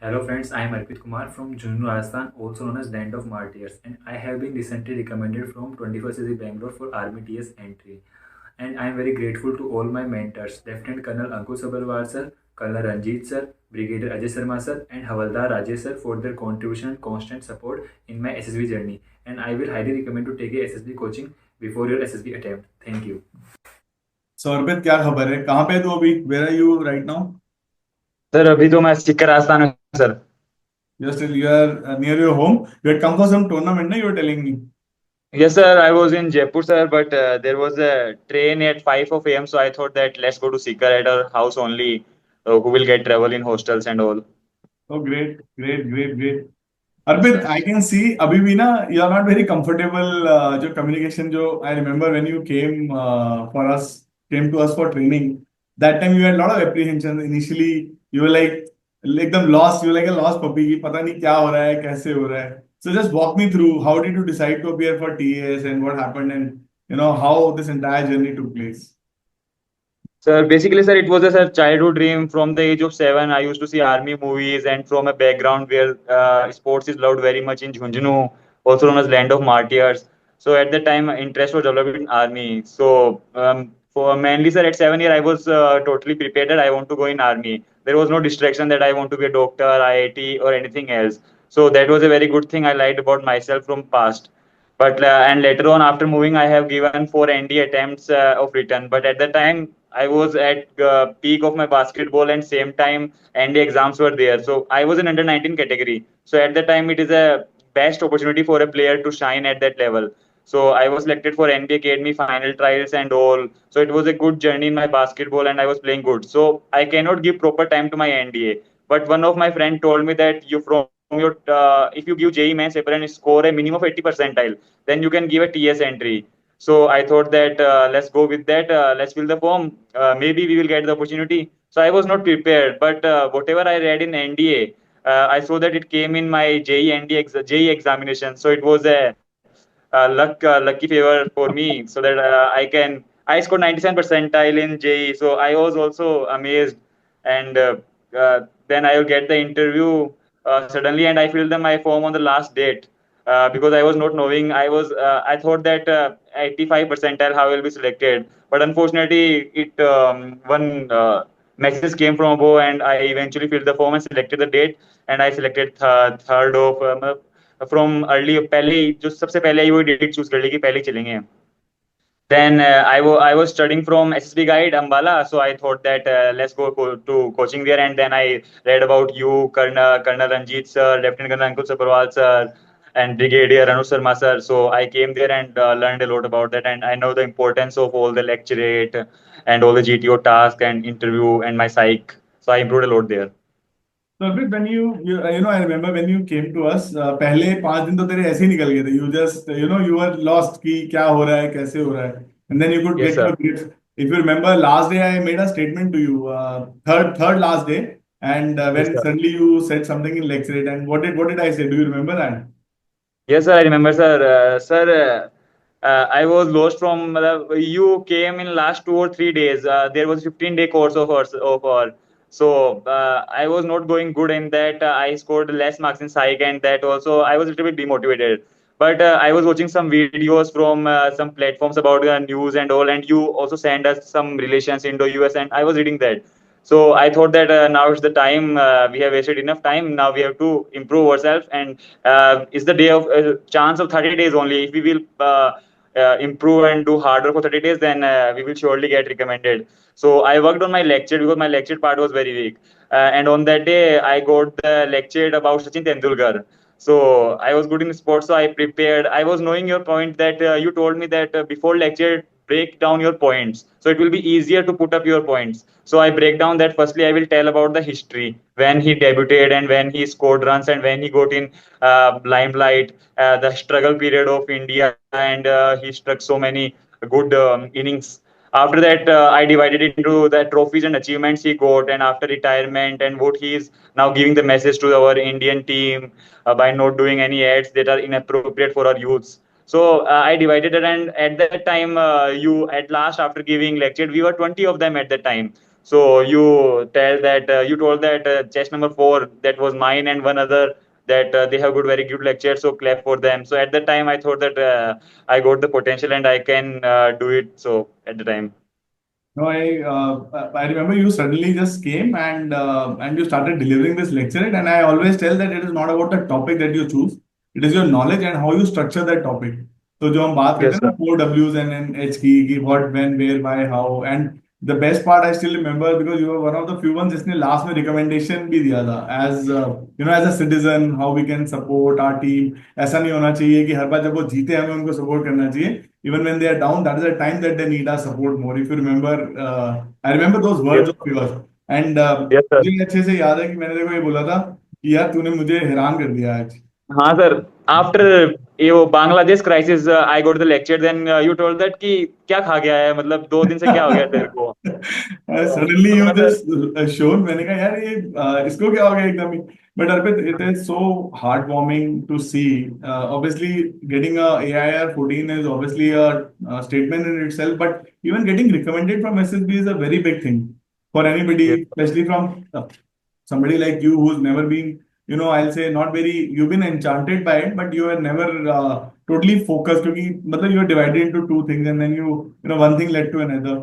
Hello friends, I am Arpit Kumar from Junjunu, Rajasthan, also known as Land of Martyrs, and I have been recently recommended from 21st City Bangalore for Army TS entry. And I am very grateful to all my mentors, Lieutenant Colonel Ankur Sabharwal sir, Colonel Ranjit sir, Brigadier Ajay Sharma sir, and Havaldar Rajesh sir for their contribution and constant support in my SSB journey. And I will highly recommend to take a SSB coaching before your SSB attempt. Thank you. सौरभित, क्या खबर है? कहाँ पे है तू अभी? Where are you right now? Sir अभी तो मैं सिक्कर राजस्थान में हूँ, sir. You are near your home. You had come for some tournament, na? You were telling me. Yes, sir. I was in Jaipur, sir, but there was a train at 5 a.m. So I thought that let's go to Sikar at our house only. Who will get travel in hostels and all. Oh, great, great, great, great. Arpit, I can see अभी भी ना you are not very comfortable. जो communication जो I remember when you came to us for training. That time you had a lot of apprehension. Initially, you were like एकदम lost. You were like a lost puppy कि पता नहीं क्या हो रहा है, कैसे हो रहा है. So just walk me through how did you decide to appear for TS and what happened and how this entire journey took place. Sir, basically, sir, it was a sir, childhood dream. From the age of 7, I used to see army movies, and from a background where sports is loved very much in Jhunjhunu, also known as Land of Martyrs. So at the time, interest was developed in army. So for mainly, sir, at 7 year, I was totally prepared that I want to go in army. There was no distraction that I want to be a doctor, IIT, or anything else. So that was a very good thing I liked about myself from past. But and later on, after moving, I have given 4 ND attempts of return. But at that time, I was at peak of my basketball, and same time ND exams were there. So I was in under 19 category. So at that time, it is a best opportunity for a player to shine at that level. So I was selected for NBA Academy final trials and all. So it was a good journey in my basketball, and I was playing good. So I cannot give proper time to my NDA. But one of my friend told me that you from your if you give JEE mains paper and score a minimum of 80 percentile, then you can give a TS entry. So I thought that let's go with that. Let's fill the form. Maybe we will get the opportunity. So I was not prepared, but whatever I read in NDA, I saw that it came in my JEE examination. So it was a lucky favor for me, so that I can. I scored 97 percentile in JEE, so I was also amazed. And then I will get the interview suddenly, and I filled my form on the last date because I was not knowing. I thought that 85 percentile how I will be selected, but unfortunately, it one message came from above, and I eventually filled the form and selected the date, and I selected third of from early पहले जो सबसे पहले आई वो date choose कर ली कि पहले ही चलेंगे. Then I was studying from SSB Guide Ambala, so I thought that let's go to coaching there. And then I read about you, Colonel Ranjit sir, Lieutenant Colonel Ankur Sabharwal sir, and Brigadier Anu Sharma sir. So I came there and learned a lot about that, and I know the importance of all the lecturate and all the GTO task and interview and my psych. So I improved a lot there. So Arpit, when I remember when you came to us, पहले 5 दिन तो तेरे ऐसे ही निकल गए थे. You just, you were lost कि क्या हो रहा है, कैसे हो रहा है, and then you could Yes, get your sir. grades. If you remember, last day I made a statement to you, third last day, and Yes, when sir. suddenly you said something in lecture, and what did I say? Do you remember that? Yes, sir, I remember, sir. I was lost from. You came in last 2 or 3 days. There was 15-day course of our. So I was not going good in that. I scored less marks in psych, and that also I was a little bit demotivated. But I was watching some videos from some platforms about news and all, and you also sent us some relations Indo-US, and I was reading that. So I thought that now is the time. We have wasted enough time. Now we have to improve ourselves, and it's the day of chance of 30 days only. If we will improve and do harder for 30 days, then we will surely get recommended. So I worked on my lecture because my lecture part was very weak. And on that day, I got lectured about Sachin Tendulkar. So I was good in sports, so I prepared. I was knowing your point that you told me that before lecture, break down your points. So it will be easier to put up your points. So I break down that. Firstly, I will tell about the history, when he debuted and when he scored runs and when he got in limelight, the struggle period of India, and he struck so many good innings. After that, I divided into the trophies and achievements he got, and after retirement, and what he is now giving the message to our Indian team by not doing any ads that are inappropriate for our youths. So I divided it, and at that time, you at last after giving lecture, we were 20 of them at that time. So you tell that you told that chest number 4 that was mine and one other that they have good very good lecture. So clap for them. So at that time I thought that I got the potential and I can do it. So at the time. No, I remember you suddenly just came and you started delivering this lecture, and I always tell that it is not about the topic that you choose, it is your knowledge and how you structure that topic. तो जो हम बात करते Yes, हैं sir. ना 4 Ws and then H की what when where why how, and the best part I still remember because you were one of the few ones जिसने last में recommendation भी दिया था as as a citizen how we can support our team. ऐसा नहीं होना चाहिए कि हर बार जब वो जीते हमें उनको support करना चाहिए. Even when they are down, that is the time that they need our support more. If you remember, I remember those Yes, words of yours. And yes, sir. मुझे अच्छे से याद है कि मैंने देखो ये बोला था कि यार तूने मुझे हैरान कर दिया आज. हाँ सर. आफ्टर ये वो Bangladesh crisis I got the lecture then you told that कि क्या खा गया है मतलब 2 दिन से क्या हो गया तेरे को. Suddenly you हाँ सर. just shown. मैंने कहा यार ये इसको क्या हो गया एकदम ही. But Arpit, it is so heartwarming to see. Obviously, getting a AIR 14 is obviously a statement in itself, but even getting recommended from SSB is a very big thing for anybody, Yes, especially from somebody like you who's never been, I'll say not very, you've been enchanted by it, but you were never totally focused. क्योंकि मतलब you are divided into two things, and then one thing led to another.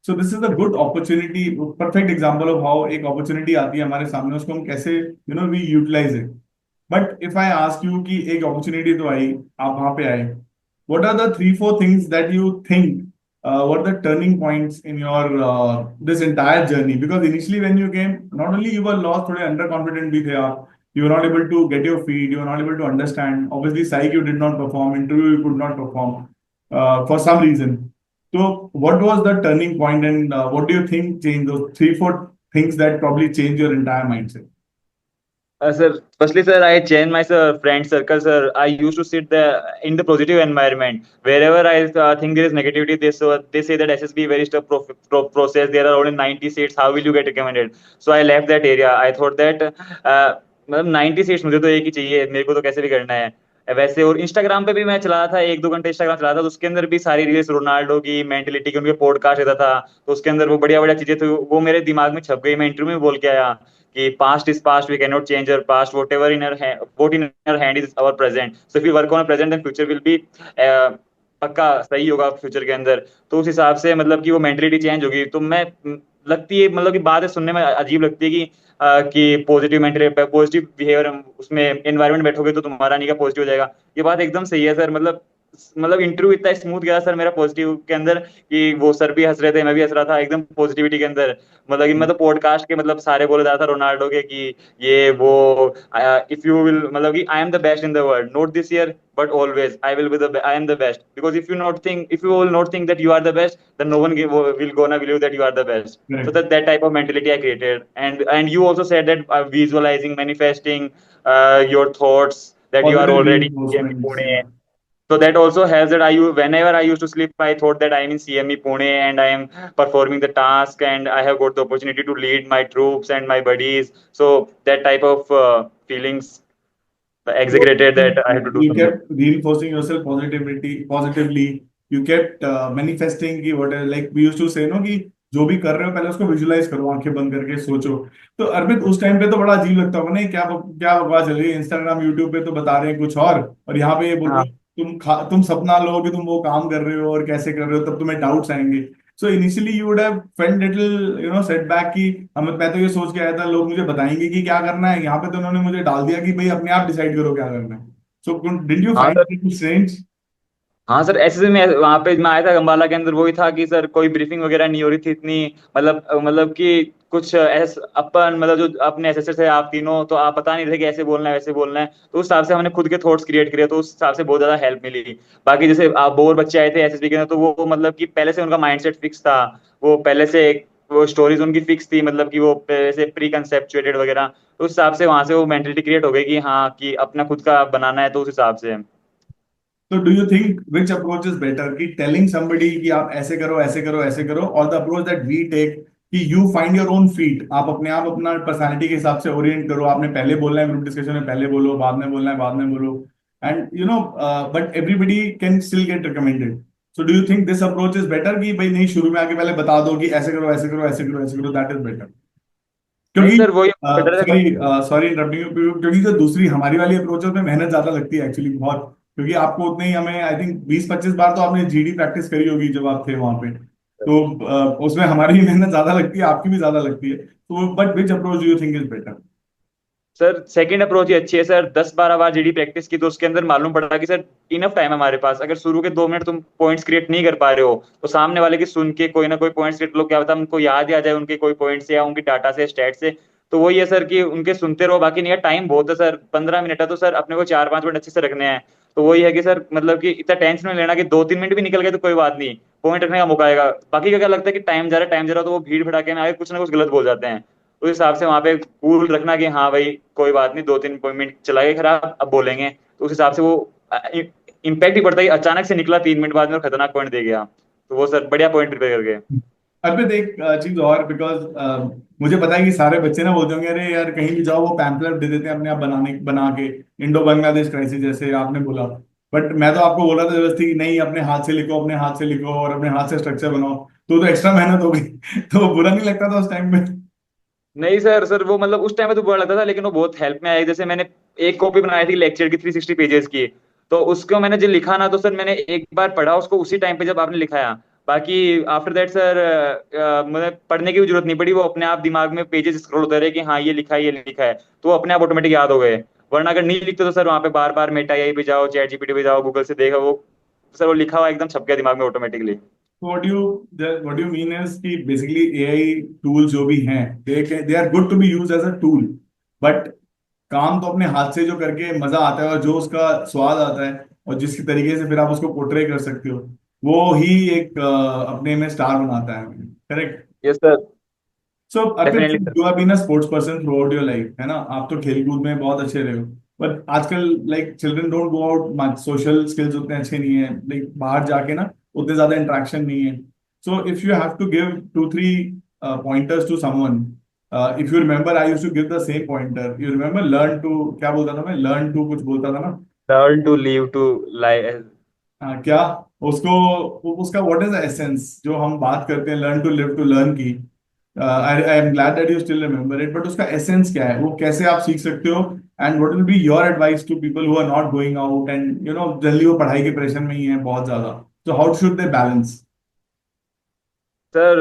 So this is a good opportunity, perfect example of how एक opportunity आती है हमारे सामने, उसको हम कैसे we utilize it. But if I ask you कि एक opportunity तो आई, आप वहां पे आए, what are the 3-4 things that you think were the turning points in your this entire journey? Because initially when you came, not only you were lost, थोड़े underconfident भी थे आप, you were not able to get your feet, you were not able to understand. Obviously, psych you did not perform, interview you could not perform for some reason. So, what was the turning point, and what do you think changed those 3-4 things that probably changed your entire mindset? sir, firstly, sir, I changed my friend circle, sir. I used to sit there in the positive environment. Wherever I think there is negativity, they say that SSB very tough process. There are only 90 seats. How will you get recommended? So I left that area. I thought that मतलब 90 seats मुझे तो एक ही चाहिए, मेरे को तो कैसे भी करना है वैसे. और इंस्टाग्राम पे भी मैं चला था 1-2 घंटे इंस्टाग्राम चला था, तो उसके अंदर भी सारी रील्स रोनाल्डो की मेंटेलिटी की उनके पॉडकास्ट रहता था. तो उसके अंदर वो बढ़िया बढ़िया चीजें थी, वो मेरे दिमाग में छप गई. मैं इंटरव्यू में बोल के आया कि past is past, we cannot change our past, whatever in our hand, what in our hand is our present. So if we work on our present then future will be पक्का सही होगा future के अंदर. तो उस हिसाब से मतलब कि वो मेंटेलिटी चेंज होगी. तो मैं लगती है मतलब कि बात है सुनने में अजीब लगती है कि पॉजिटिव मेंटेलिटी पॉजिटिव बिहेवियर उसमें एनवायरनमेंट बैठोगे तो तुम्हारा नहीं का पॉजिटिव हो जाएगा. ये बात एकदम सही है सर. मतलब इंटरव्यू इतना स्मूथ गया सर मेरा पॉजिटिव के अंदर कि वो सर भी हंस रहे थे, मैं भी हंस रहा था एकदम पॉजिटिविटी के अंदर. मतलब कि मैं तो पॉडकास्ट के मतलब सारे बोले जा रहा था रोनाल्डो के कि ये वो इफ यू विल मतलब कि I am the best in the world, not this year but always I will be I am the best. Because if you will not think that you are the best, then no one will gonna believe that you are the best. So Correct. that type of mentality I created. And you also said that visualizing, manifesting your thoughts that you are Positive already in reinforcements. Pune. So that also helps that whenever I used to sleep, I thought that I am in CME Pune and I am performing the task and I have got the opportunity to lead my troops and my buddies. So that type of feelings So exaggerated that I have to do you something. kept reinforcing yourself positively. You kept manifesting कि what like we used to say no कि जो भी कर रहे हो पहले उसको visualise करो, आंखें बंद करके सोचो. तो अर्पित उस टाइम पे तो बड़ा अजीब लगता होगा नहीं, क्या क्या बकवास चल रही है, इंस्टाग्राम यूट्यूब पे तो बता रहे हैं कुछ और यहाँ पे ये बोल रहे हाँ. हो तुम सपना लो कि तुम वो काम कर रहे हो और कैसे कर रहे हो, तब तुम्हें डाउट्स आएंगे. So initially you would have felt little setback कि मैं तो ये सोच के आया था लोग मुझे बताएंगे कि क्या करना है, यहाँ पे तो उन्होंने मुझे डाल दिया कि भाई अपने आप डिसाइड करो क्या करना है. सो डिड यू हाँ फाइंड सर. It strange? हाँ सर, ऐसे में वहां पे मैं आया था अम्बाला के अंदर. वही था कि सर कोई ब्रीफिंग वगैरह नहीं हो रही थी इतनी. मतलब कि कुछ अपन मतलब जो अपने एसएसए थे आप तीनों, तो आप पता नहीं थे कि ऐसे बोलना है वैसे बोलना है. तो उस हिसाब से हमने खुद के थॉट्स क्रिएट किए, तो उस हिसाब से बहुत ज्यादा हेल्प मिली. बाकी जैसे आप बोर बच्चे आए थे एसएसबी के अंदर, तो वो मतलब कि पहले से उनका माइंडसेट फिक्स था. वो पहले से वो स्टोरीज उनकी फिक्स थी, मतलब कि वो पहले से प्री कंसेप्चुएटेड वगैरह. तो उस हिसाब से वहां से वो मेंटेलिटी क्रिएट हो गई कि हाँ कि अपना खुद का बनाना है, तो उस हिसाब से. तो do you think which approach is better, कि टेलिंग समबडी कि आप ऐसे करो ऐसे करो ऐसे करो, और the approach that we take कि you find your own feet, आप अपने आप अपना पर्सनालिटी के हिसाब से ओरिएंट करो, आपने पहले बोलना है ग्रुप डिस्कशन में पहले बोलो, बाद में बोलना है बाद में बोलो, and but everybody can still get recommended. So do you think this approach is better कि भाई नहीं शुरू में आके पहले बता दो कि ऐसे करो ऐसे करो ऐसे करो ऐसे करो, दैट इज बेटर? नहीं क्योंकि सर वही बेटर है। सॉरी सॉरी इंटरप्टिंग यू, क्योंकि जो दूसरी हमारी वाली अप्रोच है उसमें मेहनत ज्यादा लगती है एक्चुअली बहुत, क्योंकि आपको उतने ही हमें आई थिंक 20-25 बार तो आपने जीडी प्रैक्टिस करी होगी जब आप थे वहां पे, तो उसमें हमारी भी मेहनत ज्यादा लगती है, आपकी भी ज्यादा लगती है, तो but which approach do you think is better? Sir second approach ही अच्छी है सर। 10-12 बार जीडी प्रैक्टिस की तो उसके अंदर मालूम पड़ा कि सर इनफ टाइम है हमारे पास। अगर शुरू के 2 मिनट तुम पॉइंट्स क्रिएट नहीं कर पा रहे हो तो सामने वाले की सुन के कोई ना कोई पॉइंट्स क्रिएट लो, क्या पता उनको याद ही आ जाए उनके कोई पॉइंट्स या उनकी डाटा से स्टैट से। तो वही है सर कि उनके सुनते रहो, बाकी नहीं है। टाइम बहुत है सर, 15 मिनट है, तो सर अपने को 4-5 मिनट अच्छे से रखने हैं। तो वही है कि सर मतलब कि इतना टेंशन नहीं लेना कि 2-3 मिनट भी निकल गए तो कोई बात नहीं, पॉइंट रखने का मौका आएगा। बाकी का क्या लगता है कि टाइम जा रहा तो वो भीड़ भड़ाके में आगे कुछ ना कुछ गलत बोल जाते हैं। उस हिसाब से वहां पे कूल रखना कि हाँ भाई कोई बात नहीं, 2-3 मिनट चला गया खराब, अब बोलेंगे। तो उस हिसाब से वो इम्पैक्ट ही पड़ता है कि अचानक से निकला 3 मिनट बाद में और खतरनाक पॉइंट दे गया। तो वो सर बढ़िया पॉइंट प्रिपेयर करके। अर्पित एक चीज और, बिकॉज मुझे पता है कि सारे बच्चे ना बोलते होंगे अरे यार कहीं भी जाओ वो पैम्पलेट दे देते हैं अपने आप बना के, इंडो बांग्लादेश क्राइसिस जैसे आपने बोला, बट मैं तो आपको बोला था जबरदस्ती कि नहीं अपने हाथ से लिखो, अपने हाथ से लिखो और अपने हाथ से स्ट्रक्चर बनाओ, तो एक्स्ट्रा मेहनत हो गई तो बुरा नहीं लगता था उस टाइम में? नहीं सर, वो मतलब उस टाइम में तो बुरा लगता था, लेकिन वो बहुत हेल्प में आया। जैसे मैंने एक कॉपी बनाई थी लेक्चर की 360 पेजेस की, तो उसको मैंने जो लिखा ना, तो सर मैंने एक बार पढ़ा उसको उसी टाइम पे जब आपने लिखाया। बाकी आफ्टर दैट सर मुझे पढ़ने की भी जरूरत नहीं पड़ी, वो अपने आप दिमाग में पेजेस स्क्रॉल होते रहे कि हाँ ये लिखा है ये लिखा है, तो वो अपने आप ऑटोमेटिक याद हो गए। वरना अगर नहीं लिखते तो सर वहाँ पे बार बार मेटा एआई पे जाओ, चैट जीपीटी पे जाओ, गूगल से देखा, वो सर वो लिखा हुआ एकदम छप गया दिमाग में automatically. So what you mean is कि basically AI tools जो भी हैं they are good to be used as a tool, but काम तो अपने हाथ से जो करके मजा आता है और जो उसका स्वाद आता है और जिसकी तरीके से फिर आप उसको पोर्ट्रे कर सकते हो, वो ही एक अपने में स्टार बनाता है, correct? Yes sir. So Arpit, definitely you have been a sports person throughout your life, है ना? आप तो खेल कूद में बहुत अच्छे रहे हो, बट आजकल like children don't go out much, social skills उतने अच्छे नहीं है, लाइक बाहर जाके ना उतने ज्यादा इंटरेक्शन नहीं है। So if you have to give 2-3 pointers to someone, if you remember I used to give the same pointer, you remember learn to, क्या बोलता था मैं, लर्न टू कुछ बोलता था ना? Learn to live to life. क्या उसको, उसका व्हाट इज द एसेंस जो हम बात करते हैं learn to live to learn की? I am glad that you still remember it, but उसका एसेंस क्या है, वो कैसे आप सीख सकते हो, and what will be your advice to people who are not going out and you know जल्दी वो पढ़ाई के प्रेशर में ही है बहुत ज्यादा, so how should they balance? Sir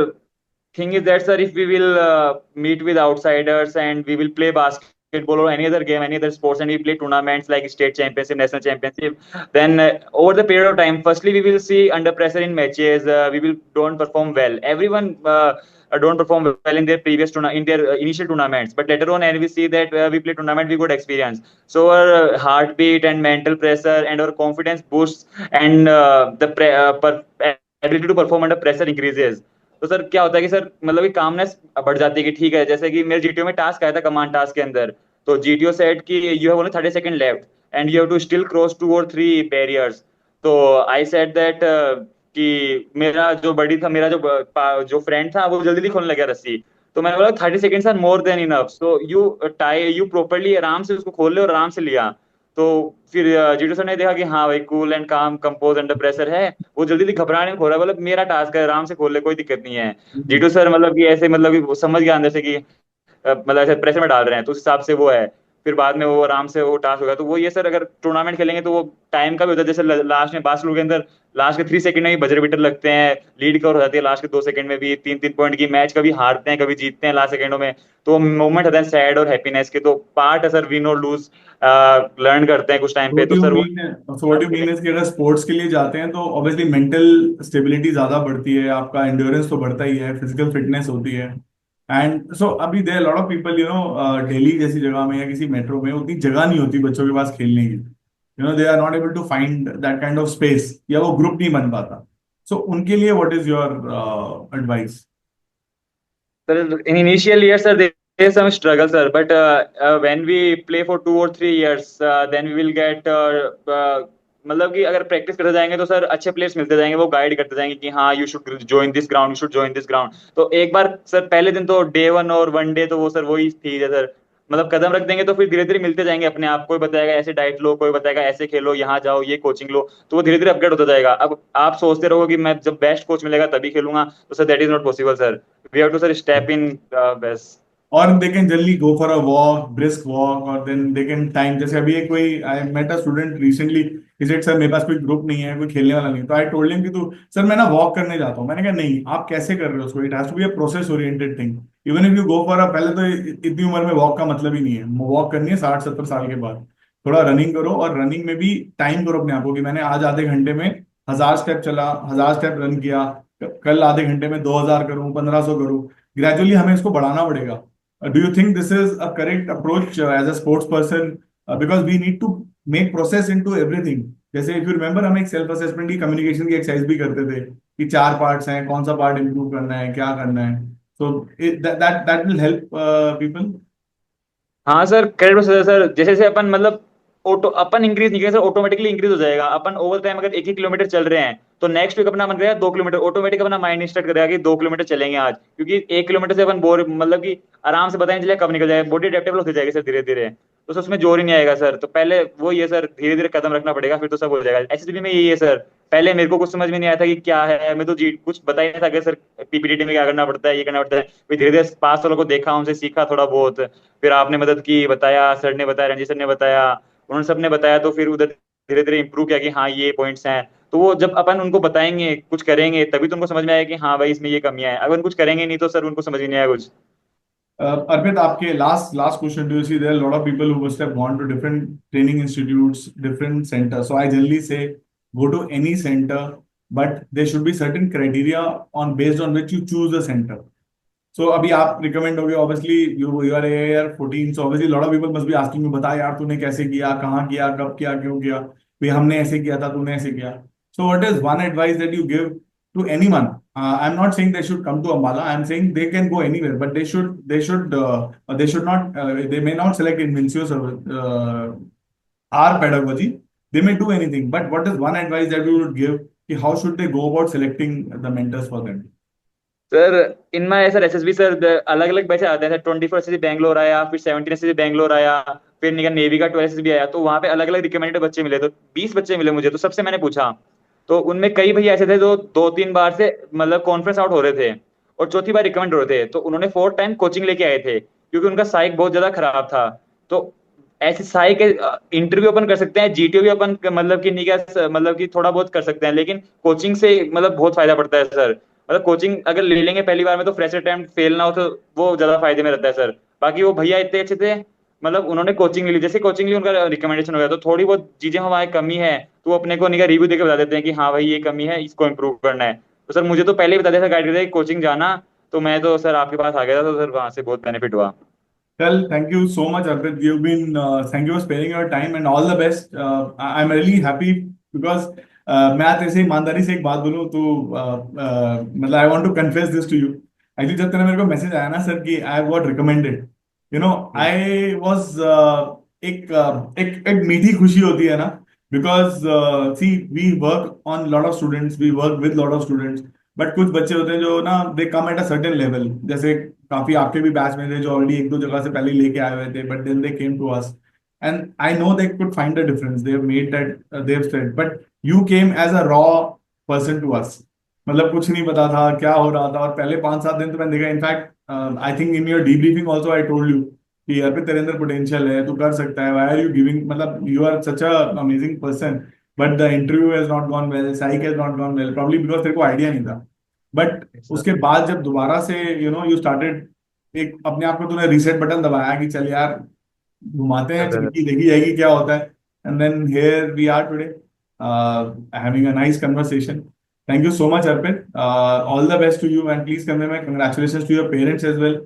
thing is that sir, if we will meet with outsiders and we will play basketball or any other game, any other sports, and we play tournaments like state championship, national championship, then over the period of time, firstly we will see under pressure in matches, we will don't perform well. Everyone don't perform well in their in their initial tournaments, but later on and we see that we play tournament, we got experience, so our heartbeat and mental pressure and our confidence boosts, and ability to perform under pressure increases. तो sir क्या होता है कि sir मतलब कि calmness बढ़ जाती है कि ठीक है, जैसे कि मेरे जीटीओ में टास्क आया था कमांड टास्क के अंदर, तो जीटीओ सेट कि you have only 30 second left and you have to still cross 2 or 3 barriers. तो आई सेड दैट कि मेरा जो बड़ी था, मेरा जो फ्रेंड था वो जल्दी जल्दी खोलने लगा रस्सी। तो मैंने बोला 30 seconds are more than enough, so you properly आराम से उसको खोल ले और आराम से लिया। तो फिर जीटू सर ने देखा कि हाँ भाई कूल एंड काम कंपोज अंडर प्रेशर है, वो जल्दी जल्दी घबराने में खो रहा है, मतलब मेरा टास्क है आराम से खोल ले, कोई दिक्कत नहीं है। जीटू सर मतलब कि ऐसे मतलब कि वो समझ गया अंदर से कि मतलब ऐसे प्रेशर में डाल रहे हैं, तो उस हिसाब से वो है। फिर बाद में वो आराम से वो टास्क होगा। तो वो ये सर अगर टूर्नामेंट खेलेंगे तो वो टाइम का भी होता है, जैसे लास्ट में बास्केटबॉल के अंदर लास्ट के 3 सेकंड में भी बजर बीटर लगते हैं, लीड कवर हो जाती है लास्ट के 2 सेकंड में भी, 3-3 पॉइंट की मैच कभी हारते हैं कभी जीतते हैं लास्ट सेकंडों में। तो मोमेंट होते हैं सैड और हैप्पीनेस के, तो पार्ट है सर, विन और लूज लर्न करते हैं कुछ टाइम पे, व्हाट तो यू सर वो mean what you mean is कि अगर स्पोर्ट्स के लिए जाते हैं तो ऑब्वियसली मेंटल स्टेबिलिटी ज्यादा बढ़ती है, आपका एंड्योरेंस तो बढ़ता ही है, फिजिकल फिटनेस होती है, एंड सो अभी there lot of people you know Delhi जैसी जगह में या किसी मेट्रो में उतनी जगह नहीं होती बच्चों के पास खेलने की, you know they are not able to find that kind of space या वो ग्रुप नहीं बन पाता, सो उनके लिए what is your advice? Sir, in initial years, sir, there is some struggle, sir. But when we play for 2 or 3 years, then we will get मतलब कि अगर प्रैक्टिस करते जाएंगे तो सर अच्छे प्लेयर्स मिलते जाएंगे, वो गाइड करते जाएंगे कि हाँ you should join this ground, you should join this ground. तो एक बार सर पहले दिन तो डे 1 और 1 डे तो वो सर वही थी सर, मतलब कदम रख देंगे तो फिर धीरे धीरे मिलते जाएंगे अपने आप। कोई बताएगा ऐसे डाइट लो, कोई बताएगा ऐसे खेलो, यहाँ जाओ, ये कोचिंग लो, तो वो धीरे धीरे अपग्रेड होता जाएगा। अब आप सोचते रहो कि मैं जब बेस्ट कोच मिलेगा तभी खेलूंगा, तो sir that is not possible sir. We have to sir step in best. or they can generally go for a walk, brisk walk, or then they can time. जैसे अभी एक कोई I met a student recently. He said sir मेरे पास कोई group नहीं है, कोई खेलने वाला नहीं, तो आई टोल्ड हिम कि तू सर मैं ना वॉक करने जाता हूँ। मैंने कहा नहीं, आप कैसे कर रहे हो उसको, it has to be a process oriented thing. Even if you go for a, पहले तो इतनी उम्र में वॉक का मतलब ही नहीं है, वॉक करनी है 60-70 साल के बाद। थोड़ा रनिंग करो, और रनिंग में भी टाइम करो अपने आप को कि मैंने आज आधे घंटे में 1000 स्टेप चला, 1000 स्टेप रन किया, कल आधे घंटे में 2000 करूँ, 1500 करूँ। ग्रेजुअली हमें इसको बढ़ाना पड़ेगा। Do you think this is a correct approach as a sports person? Because we need to make process into everything. जैसे if you remember हम एक सेल्फ असेसमेंट की कम्युनिकेशन की एक्सरसाइज भी करते थे कि 4 पार्ट्स हैं, कौन सा पार्ट इंप्रूव करना है, क्या करना है। So that will help people. हाँ सर, क्रेडिट प्रोसेसर सर, जैसे जैसे अपन मतलब ऑटो अपन इंक्रीज नहीं करेंगे सर, ऑटोमेटिकली इंक्रीज हो जाएगा। अपन ओवर टाइम अगर 1 ही किलोमीटर चल रहे हैं तो नेक्स्ट वीक अपना मन करेगा 2 किलोमीटर, ऑटोमेटिक अपना माइंड स्टार्ट करेगा कि 2 किलोमीटर चलेंगे आज, क्योंकि 1 किलोमीटर से अपन बोर मतलब कि आराम से पता नहीं चलेगा कब निकल जाएगा, बॉडी अडेप्टेबल होती जाएगी सर धीरे धीरे। तो सर उसमें जोर ही नहीं आएगा सर। तो पहले वो ये सर धीरे धीरे कदम रखना पड़ेगा, फिर तो सब हो जाएगा। एसएसबी में यही है सर। पहले मेरे को कुछ समझ में नहीं आया था कि क्या है, मैं तो जी कुछ बता ही नहीं था कि सर पीपीटीटी में क्या करना पड़ता है, ये करना पड़ता है। फिर धीरे धीरे 5 सालों को देखा, उनसे सीखा थोड़ा बहुत, फिर आपने मदद की, बताया, सर ने बताया, रणजीत सर ने बताया, उन्होंने सब ने बताया, तो फिर उधर धीरे धीरे इंप्रूव किया कि हाँ ये पॉइंट्स हैं। तो वो जब अपन उनको बताएंगे, कुछ करेंगे, तभी तो उनको समझ में आएगा कि हाँ भाई इसमें ये कमियां हैं। अगर कुछ करेंगे नहीं तो सर उनको समझ ही नहीं आएगा कुछ। Arpit, आपके last question, do you see there are a lot of people who must have gone to different training institutes, different centers. So I generally say go to any center, but there should be certain criteria on based on which you choose the center. So अभी आप recommend होगे, obviously you are AIR 14, so obviously a lot of people must be asking you, बता यार तूने कैसे किया, कहाँ किया, कब किया, क्यों किया, भाई हमने ऐसे किया था, तूने ऐसे किया। So what is one advice that you give to anyone? I'm not saying they should come to Ambala. I'm saying they can go anywhere, but they should not. They may not select Invincius or our pedagogy. They may do anything. But what is one advice that you would give? कि how should they go about selecting the mentors for them? Sir इनमें sir SSB sir अलग अलग batch आते हैं sir. 24 SSB Bangalore आया, फिर 17 SSB Bangalore आया, फिर निकल नेवी का 12 एसएसबी आया। तो वहाँ पे अलग अलग रिकमेंडेड बच्चे मिले, तो 20 बच्चे मिले मुझे। तो सबसे मैंने पूछा, तो उनमें कई भैया ऐसे थे जो 2-3 बार से मतलब कॉन्फ्रेंस आउट हो रहे थे और चौथी बार रिकमेंड हो रहे थे। तो उन्होंने 4 टाइम कोचिंग लेके आए थे, क्योंकि उनका साइक बहुत ज्यादा खराब था। तो ऐसे साइक इंटरव्यू अपन कर सकते हैं, जीटीओ भी अपन मतलब कि नहीं क्या मतलब कि थोड़ा बहुत कर सकते हैं, लेकिन कोचिंग से मतलब बहुत फायदा पड़ता है सर। मतलब कोचिंग अगर ले लेंगे पहली बार में तो फ्रेशर अटेम्प्ट फेल ना हो तो वो ज्यादा फायदे में रहता है सर। बाकी वो भैया इतने अच्छे थे, मतलब उन्होंने कोचिंग ले ली, जैसे कोचिंग ली उनका रिकमेंडेशन हो गया। तो थोड़ी बहुत चीजें हमारी कमी है तो वो अपने को निका रिव्यू देके बता देते हैं कि हाँ भाई ये कमी है, इसको इम्प्रूव करना है। तो सर मुझे तो पहले ही बता दिया था, गाइड करते कोचिंग जाना, तो मैं तो सर आपके पास आ गया था, तो सर वहां से बहुत बेनिफिट हुआ। Well, thank you so much, Arpit. Thank you for sparing your time and all the best. I'm really happy because मैं आज तेरे से ईमानदारी से एक बात बोलूँ तो मतलब I want to confess this to you. Actually जब तेरा मेरे को मैसेज आया ना सर कि I got recommended, you know I was एक मीठी खुशी होती है ना, because see we work on lot of students, we work with lot of students, but कुछ बच्चे होते हैं जो ना they come at a certain level. जैसे काफी आपके भी बैच में थे जो ऑलरेडी एक दो जगह से पहले लेके आए हुए थे, but then they came to us and I know they could find a difference, they have made that, they have studied, but you came as a raw person to us. मतलब कुछ नहीं पता था क्या हो रहा था, और पहले 5-7 दिन तो मैंने देखा। In fact I think in your debriefing also I told you कि यार पे तेरे अंदर पोटेंशियल है, तू कर सकता है, व्हाई आर यू गिविंग, मतलब you are such a amazing person, but the interview has not gone well, psych has not gone well, probably because तेरे को आइडिया नहीं था। बट उसके बाद जब दोबारा से यू नो यू स्टार्टेड, एक अपने आप को तूने रीसेट बटन दबाया कि चल यार घुमाते हैं, खिड़की देखी जाएगी क्या होता है, and then here we are today having a nice conversation. Thank you so much, Arpit. All the best to you, and please convey my congratulations to your parents as well.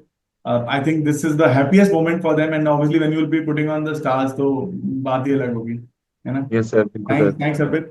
I think this is the happiest moment for them, and obviously when you will be putting on the stars, तो बात ही अलग होगी, है ना? Yes sir, बिल्कुल sir. Thanks, Arpit.